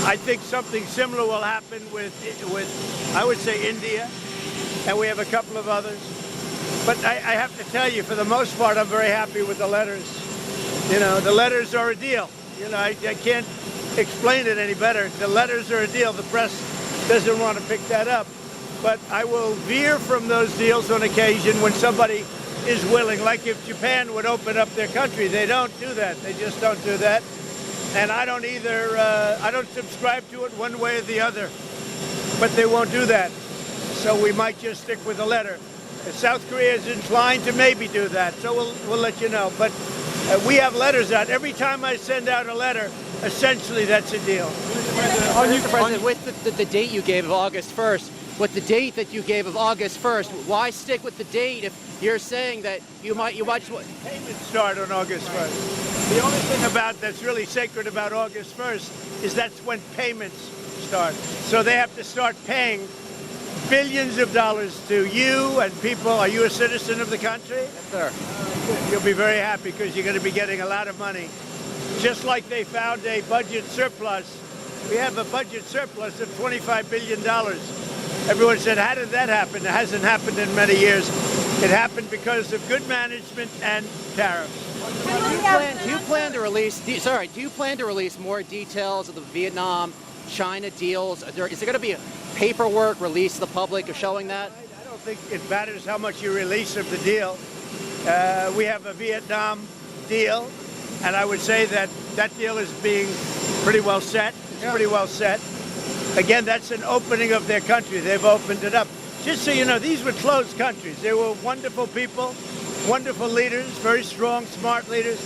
I think something similar will happen with, I would say, India, and we have a couple of others. But I have to tell you, for the most part, I'm very happy with the letters. You know, the letters are a deal. You know, I can't explain it any better. The letters are a deal. The press doesn't want to pick that up. But I will veer from those deals on occasion when somebody is willing. Like if Japan would open up their country, they don't do that. They just don't do that. And I don't either, I don't subscribe to it one way or the other. But they won't do that. So we might just stick with the letter. South Korea is inclined to maybe do that, so we'll let you know. But we have letters out. Every time I send out a letter, essentially that's a deal. Mr. President, with the date you gave of August 1st, with the date that you gave of August 1st, why stick with the date if you're saying that you might just want... Payments start on August 1st. The only thing that's really sacred about August 1st is that's when payments start. So they have to start paying billions of dollars to you and people. Are you a citizen of the country? Yes, sir. You'll be very happy because you're going to be getting a lot of money. Just like they found a budget surplus. We have a budget surplus of $25 billion. Everyone said, how did that happen? It hasn't happened in many years. It happened because of good management and tariffs. Do you plan to release more details of the Vietnam-China deals? Is there going to be paperwork released to the public showing that? I don't think it matters how much you release of the deal. We have a Vietnam deal, and I would say that that deal is being pretty well set. It's pretty well set. Again, that's an opening of their country. They've opened it up. Just so you know, these were closed countries. They were wonderful people, wonderful leaders, very strong, smart leaders.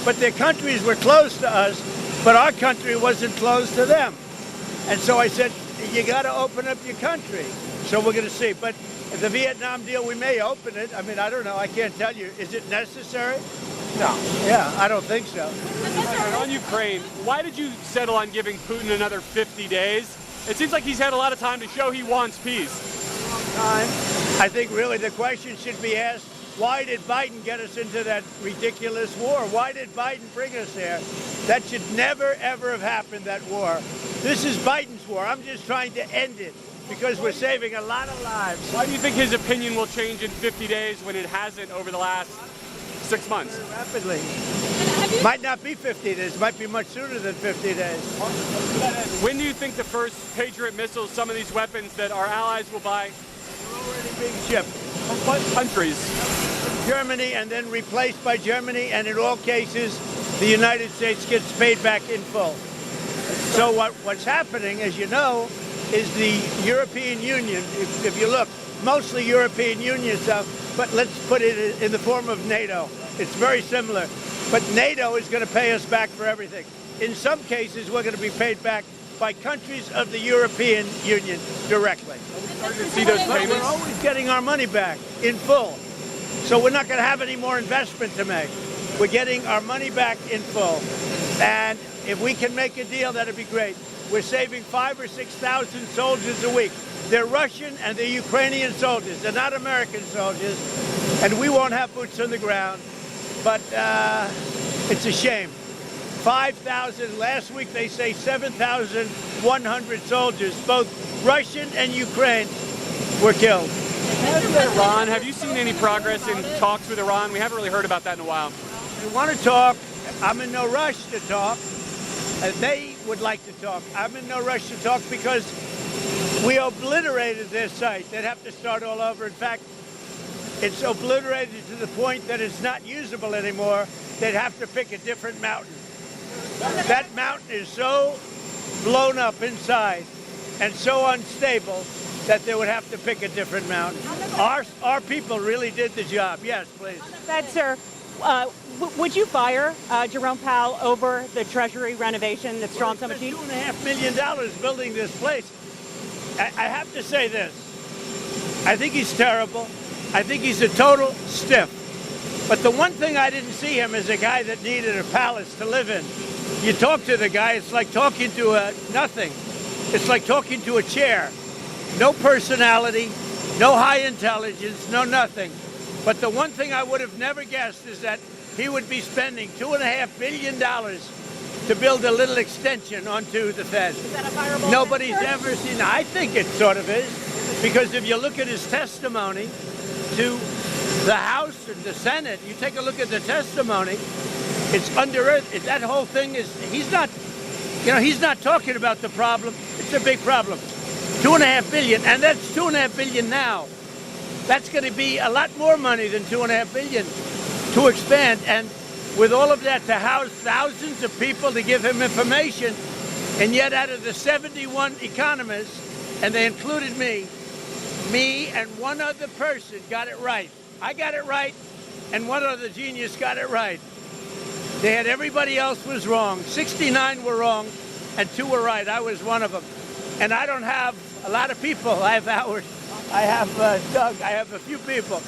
But their countries were closed to us, but our country wasn't closed to them. And so I said, you got to open up your country. So we're going to see. But the Vietnam deal, we may open it. I mean, I don't know. I can't tell you. Is it necessary? No. Yeah, I don't think so. On Ukraine, why did you settle on giving Putin another 50 days? It seems like he's had a lot of time to show he wants peace. I think really the question should be asked, why did Biden get us into that ridiculous war? Why did Biden bring us there? That should never, ever have happened, that war. This is Biden's war. I'm just trying to end it because we're saving a lot of lives. Why do you think his opinion will change in 50 days when it hasn't over the last 6 months? Very rapidly. Might not be 50 days. Might be much sooner than 50 days. When do you think the first Patriot missiles, some of these weapons that our allies will buy? They're already being shipped. From what countries? Germany, and then replaced by Germany, and in all cases, the United States gets paid back in full. So what's happening, as you know, is the European Union, if you look, mostly European Union stuff, but let's put it in the form of NATO. It's very similar. But NATO is going to pay us back for everything. In some cases, we're going to be paid back by countries of the European Union directly. See those payments? We're always getting our money back in full. So we're not going to have any more investment to make. We're getting our money back in full. And if we can make a deal, that'd be great. We're saving 5,000 or 6,000 soldiers a week. They're Russian and they're Ukrainian soldiers. They're not American soldiers. And we won't have boots on the ground. But it's a shame. 5,000, last week they say 7,100 soldiers, both Russian and Ukraine, were killed. Iran, have you seen any progress in talks with Iran? We haven't really heard about that in a while. They want to talk. I'm in no rush to talk. They would like to talk. I'm in no rush to talk because we obliterated their site. They'd have to start all over. In fact, it's obliterated to the point that it's not usable anymore. They'd have to pick a different mountain. That mountain is so blown up inside and so unstable that they would have to pick a different mountain. Our people really did the job. Yes, please. That, sir, would you fire Jerome Powell over the Treasury renovation that's drawn so much heat? $2.5 million building this place. I have to say this. I think he's terrible. I think he's a total stiff. But the one thing I didn't see him as a guy that needed a palace to live in. You talk to the guy, it's like talking to a nothing. It's like talking to a chair. No personality, no high intelligence, no nothing. But the one thing I would have never guessed is that he would be spending $2.5 billion to build a little extension onto the fence. Is that a fireable Nobody's fence, sir? ever seen. I think it sort of is, because if you look at his testimony to the House and the Senate, you take a look at the testimony, it's under earth. That whole thing is, he's not talking about the problem. It's a big problem. 2.5 billion, and that's 2.5 billion now. That's going to be a lot more money than 2.5 billion to expand. And with all of that, to house thousands of people to give him information, and yet out of the 71 economists, and they included me and one other person got it right. I got it right, and one other genius got it right. They had everybody else was wrong. 69 were wrong, and 2 were right. I was one of them. And I don't have a lot of people. I have Howard. I have Doug. I have a few people.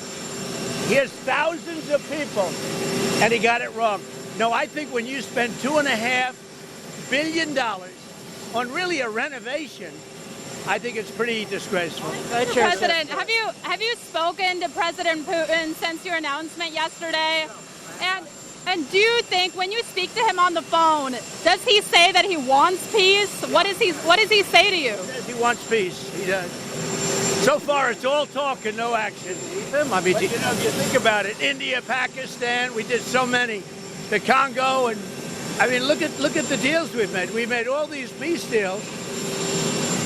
He has thousands of people, and he got it wrong. No, I think when you spend $2.5 billion on really a renovation, I think it's pretty disgraceful. Mr. President, have you spoken to President Putin since your announcement yesterday? And do you think when you speak to him on the phone, does he say that he wants peace? What does he say to you? He says he wants peace. He does. So far, it's all talk and no action. But, if you think about it, India, Pakistan, we did so many. The Congo, and I mean, look at the deals we've made. We made all these peace deals.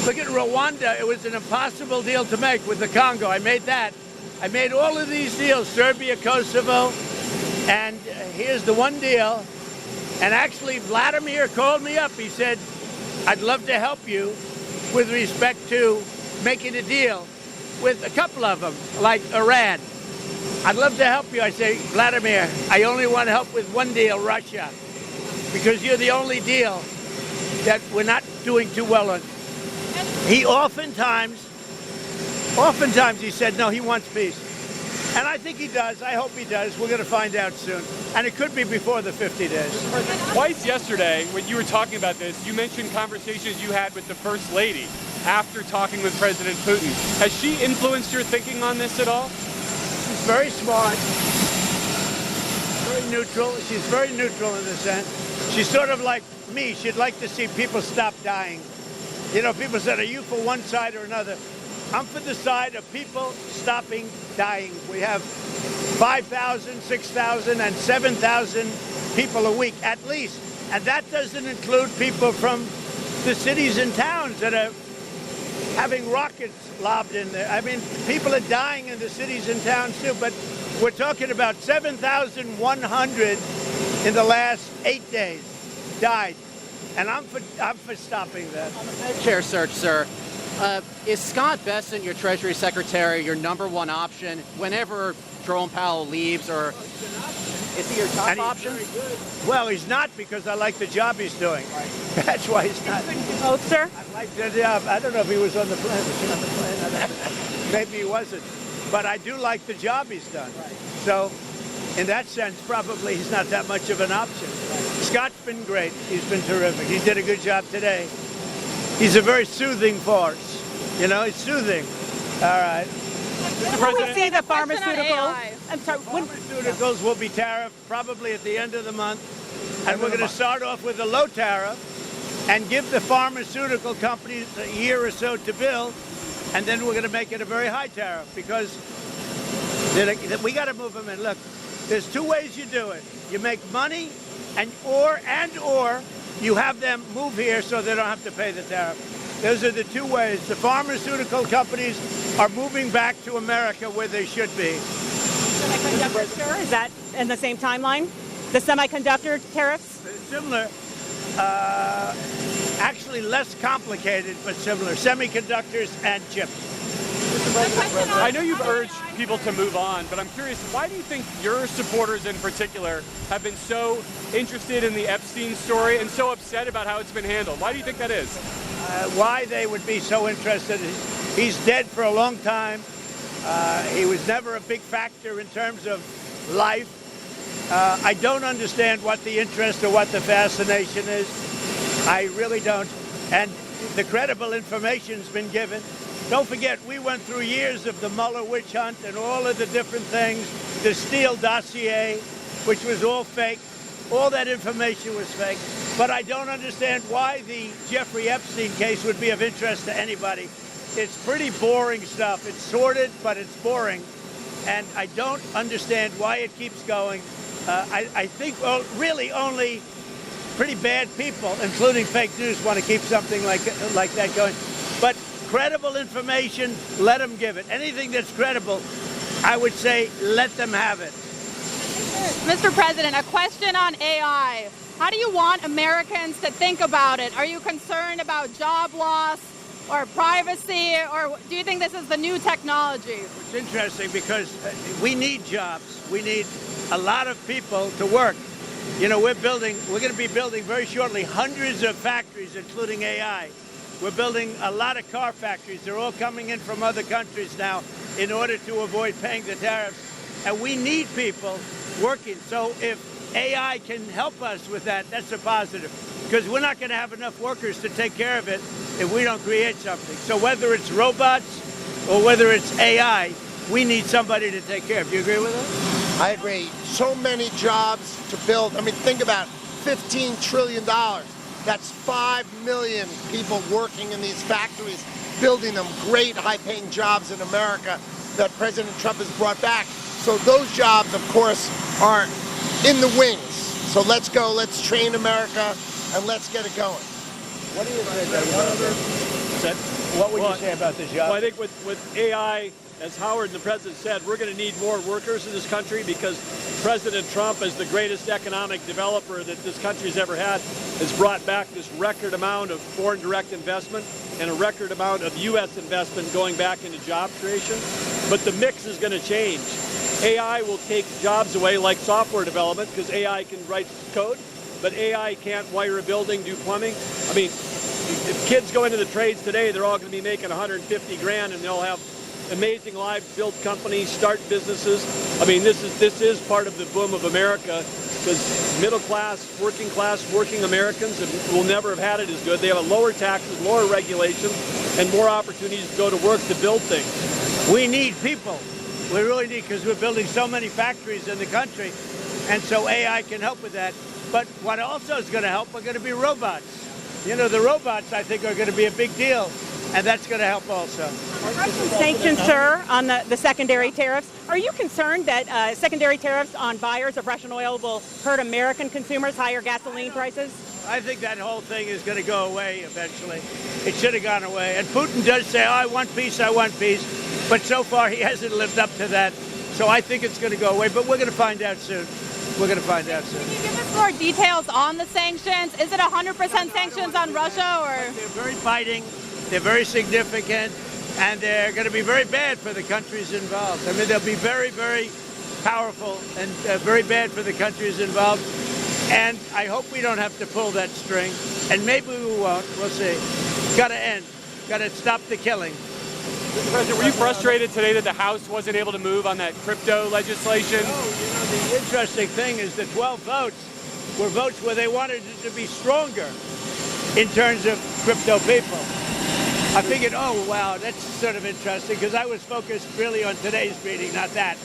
Look at Rwanda. It was an impossible deal to make with the Congo. I made that. I made all of these deals, Serbia, Kosovo, and here's the one deal. And actually, Vladimir called me up. He said, I'd love to help you with respect to making a deal with a couple of them, like Iran. I'd love to help you. I say, Vladimir, I only want help with one deal, Russia, because you're the only deal that we're not doing too well on. He oftentimes he said, no, he wants peace. And I think he does. I hope he does. We're going to find out soon. And it could be before the 50 days. Twice yesterday, when you were talking about this, you mentioned conversations you had with the First Lady after talking with President Putin. Has she influenced your thinking on this at all? She's very smart, very neutral. She's very neutral in the sense. She's sort of like me. She'd like to see people stop dying. You know, people said, are you for one side or another? I'm for the side of people stopping dying. We have 5,000, 6,000, and 7,000 people a week at least. And that doesn't include people from the cities and towns that are having rockets lobbed in there. I mean, people are dying in the cities and towns too, but we're talking about 7,100 in the last 8 days died. And I'm for stopping that. On the chair search, sir, is Scott Bessent, your Treasury Secretary, your number one option whenever Jerome Powell leaves, or is he your top option? Well, he's not, because I like the job he's doing. That's why he's not. Both, sir? I like the job. I don't know if he was on the plane. Was he on the plane? Maybe he wasn't. But I do like the job he's done. So, in that sense, probably he's not that much of an option. Scott's been great. He's been terrific. He did a good job today. He's a very soothing force. You know, he's soothing. All right. Will we see the Question on pharmaceuticals? AI. I'm sorry. Pharmaceuticals will be tariffed probably at the end of the month. And we're going to start off with a low tariff and give the pharmaceutical companies a year or so to build. And then we're going to make it a very high tariff, because we got to move them in. Look, there's two ways you do it. You make money or you have them move here so they don't have to pay the tariff. Those are the two ways. The pharmaceutical companies are moving back to America where they should be. Semiconductor, sir? Is that in the same timeline? The semiconductor tariffs? Similar. Actually less complicated, but similar. Semiconductors and chips. I know you've urged people to move on, but I'm curious, why do you think your supporters in particular have been so interested in the Epstein story and so upset about how it's been handled? Why do you think that is? Why they would be so interested? He's dead for a long time. He was never a big factor in terms of life. I don't understand what the interest or what the fascination is. I really don't. And the credible information's been given. Don't forget, we went through years of the Mueller witch hunt and all of the different things, the Steele dossier, which was all fake. All that information was fake. But I don't understand why the Jeffrey Epstein case would be of interest to anybody. It's pretty boring stuff. It's sordid, but it's boring. And I don't understand why it keeps going. I think, well, really only pretty bad people, including fake news, want to keep something like that going. But credible information, let them give it. Anything that's credible, I would say let them have it. Mr. President, a question on AI. How do you want Americans to think about it? Are you concerned about job loss or privacy, or do you think this is the new technology? It's interesting because we need jobs. We need a lot of people to work. You know, we're going to be building very shortly hundreds of factories, including AI. We're building a lot of car factories. They're all coming in from other countries now in order to avoid paying the tariffs. And we need people working. So if AI can help us with that, that's a positive. Because we're not going to have enough workers to take care of it if we don't create something. So whether it's robots or whether it's AI, we need somebody to take care of. Do you agree with that? I agree. So many jobs to build. I mean, think about $15 trillion. That's 5 million people working in these factories, building them great high-paying jobs in America that President Trump has brought back. So those jobs, of course, are in the wings. So let's go, let's train America, and let's get it going. What do you say? What would you say about this job? Well, I think with AI, as Howard and the President said, we're going to need more workers in this country because President Trump, as the greatest economic developer that this country's ever had, has brought back this record amount of foreign direct investment and a record amount of U.S. investment going back into job creation. But the mix is going to change. AI will take jobs away like software development because AI can write code, but AI can't wire a building, do plumbing. I mean, if kids go into the trades today, they're all going to be making 150 grand and they'll have amazing lives, build companies, start businesses. I mean, this is part of the boom of America because middle class, working Americans will never have had it as good. They have lower taxes, lower regulations, and more opportunities to go to work to build things. We need people. We really need, because we're building so many factories in the country, and so AI can help with that. But what also is going to help are going to be robots. You know, the robots, I think, are going to be a big deal, and that's going to help also. Sanctions, sir, on the secondary tariffs. Are you concerned that secondary tariffs on buyers of Russian oil will hurt American consumers, higher gasoline prices? I think that whole thing is going to go away eventually. It should have gone away. And Putin does say, oh, I want peace, I want peace. But so far, he hasn't lived up to that. So I think it's going to go away. But we're going to find out soon. We're going to find out soon. Can you give us more details on the sanctions? Is it 100% sanctions on Russia, or? They're very biting. They're very significant. And they're going to be very bad for the countries involved. I mean, they'll be very, very powerful and very bad for the countries involved. And I hope we don't have to pull that string. And maybe we won't. We'll see. Got to end. Got to stop the killing. Mr. President, were you frustrated today that the House wasn't able to move on that crypto legislation? Oh, you know, the interesting thing is the 12 votes were votes where they wanted it to be stronger in terms of crypto people. I figured, oh, wow, that's sort of interesting, because I was focused really on today's meeting, not that.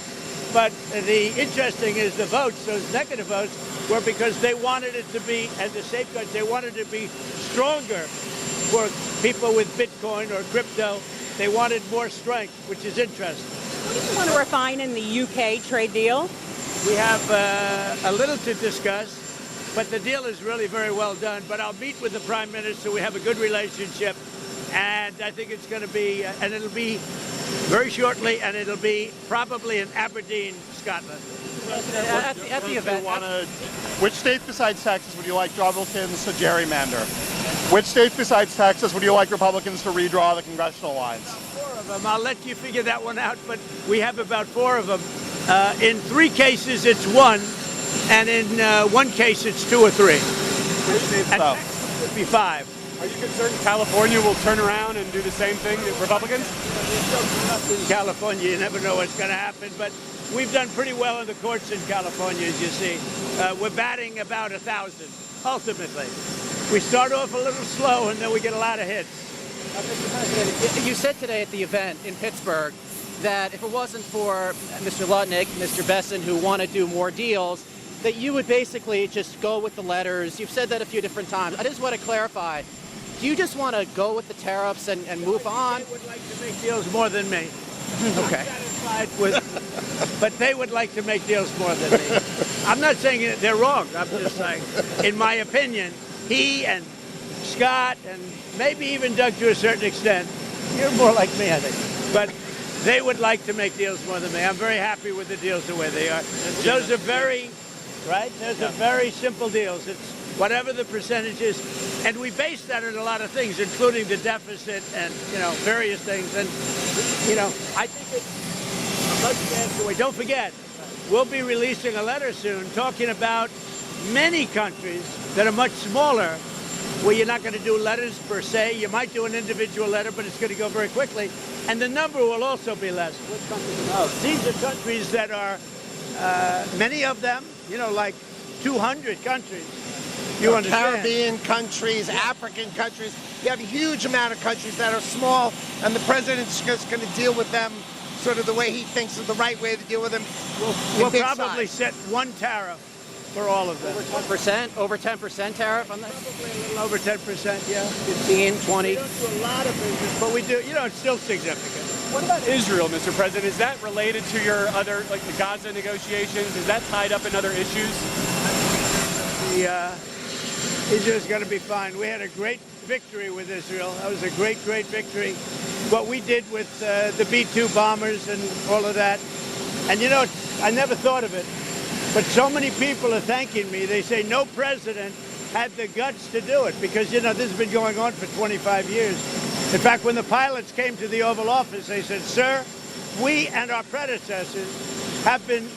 But the interesting is the votes, those negative votes, were because they wanted it to be, and the safeguards, they wanted it to be stronger for people with Bitcoin or crypto. They wanted more strength, which is interesting. What do you want to refine in the UK trade deal? We have a little to discuss, but the deal is really very well done. But I'll meet with the Prime Minister. We have a good relationship, and I think it's going to be, and it'll be very shortly, and it'll be probably in Aberdeen, Scotland. At the event, which state besides Texas would you like Republicans to gerrymander? Which state besides Texas would you like Republicans to redraw the congressional lines? 4 of them. I'll let you figure that one out, but we have about 4 of them. In 3 cases, it's 1, and in 1 case, it's 2 or 3. Which states And though? Texas would be 5. Are you concerned California will turn around and do the same thing, Republicans? In California, you never know what's going to happen, but we've done pretty well in the courts in California, as you see. We're batting about 1,000, ultimately. We start off a little slow, and then we get a lot of hits. Mr. President, you said today at the event in Pittsburgh that if it wasn't for Mr. Lutnick, Mr. Besson, who want to do more deals, that you would basically just go with the letters. You've said that a few different times. I just want to clarify. Do you just want to go with the tariffs and move on? They would like to make deals more than me. Okay. But they would like to make deals more than me. I'm not saying they're wrong. I'm just saying, in my opinion, he and Scott and maybe even Doug to a certain extent, you're more like me, I think. But they would like to make deals more than me. I'm very happy with the deals the way they are. Those are very, right? Those are very simple deals. It's whatever the percentage is. And we base that on a lot of things, including the deficit and, various things. And, I think it's a much faster way. Don't forget, we'll be releasing a letter soon talking about many countries that are much smaller, where you're not going to do letters per se. You might do an individual letter, but it's going to go very quickly. And the number will also be less. Which countries are those? These are countries that are, many of them, like 200 countries. You understand? Caribbean countries, African countries. You have a huge amount of countries that are small, and the president's just going to deal with them sort of the way he thinks is the right way to deal with them. We'll probably set one tariff for all of them. Over 10% tariff on that? Probably a little over 10%, yeah. 15, 20? We don't do a lot of business, but we do, it's still significant. What about Israel, Mr. President? Is that related to your other, like the Gaza negotiations? Is that tied up in other issues? Israel's going to be fine. We had a great victory with Israel. That was a great, great victory. What we did with the B-2 bombers and all of that. And I never thought of it, but so many people are thanking me. They say no president had the guts to do it because, this has been going on for 25 years. In fact, when the pilots came to the Oval Office, they said, "Sir, we and our predecessors have been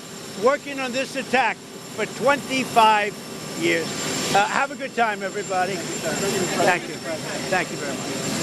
working on this attack for 25 years. Have a good time, everybody. Thank you. Thank you very much.